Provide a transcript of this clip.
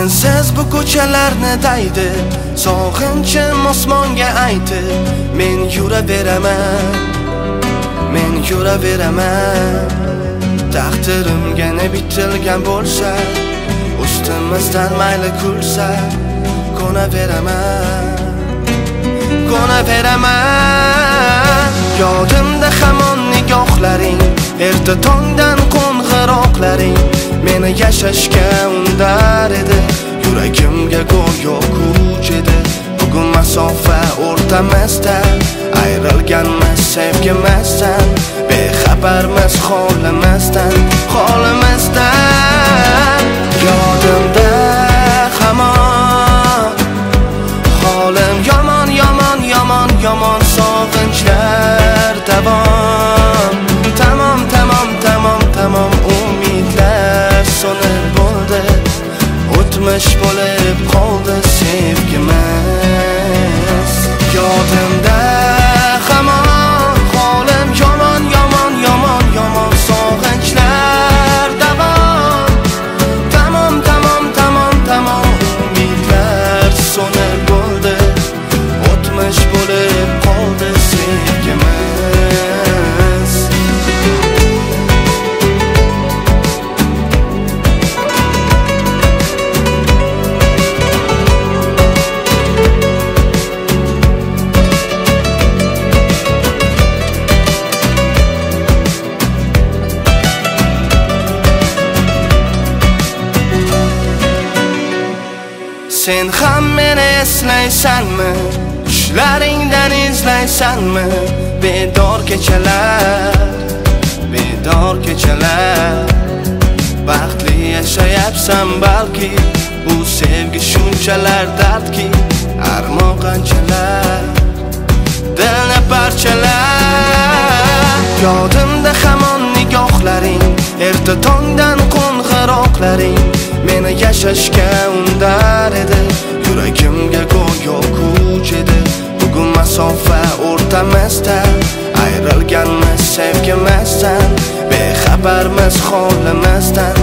sensiz bu ko'chalarni daydi, sog'inchim osmonga aytib, men yuraveraman. Taqdirimga ne bitilgan bo'lsa, ustimizdan mayli kulsa, ko'naveraman. Yodimda hamon nigohlaring, erta tongdan qo'ng'iroqlaring meni yashashga undar edi. Yuragimga go'yo kuch edi. Bugun masofa o'rtamizda, ayrilganmiz sevgimizdan, bexabarmiz holimizdan. Yodimda hamon holim yomon sog'inchlar davom. Tamom umidlar so'nib bo'ldi, o'tmish bo'lib qoldi sevgimiz. Yodimda hamon holim yomon sog'inchlar davom. Tamom umidlar so'nib bo'ldi, o'tmish bo'lib qoldi sevgimiz. Sen ham meni eslaysanmi? Tushlaringdan izlaysanmi? Bedor kechalar baxtli yashayapsan balki. Bu sevgi shunchalar dardki, armon qanchalar dilni parchalar. Yodimda hamon nigohlaring, erta tongdan qo'ng'iroqlaring meni yashashga undar edi. Yuragimga go'yo kuch edi. Bugun masofa o'rtamizda, ayrilganmiz sevgimizdan, bexabarmiz holimizdan.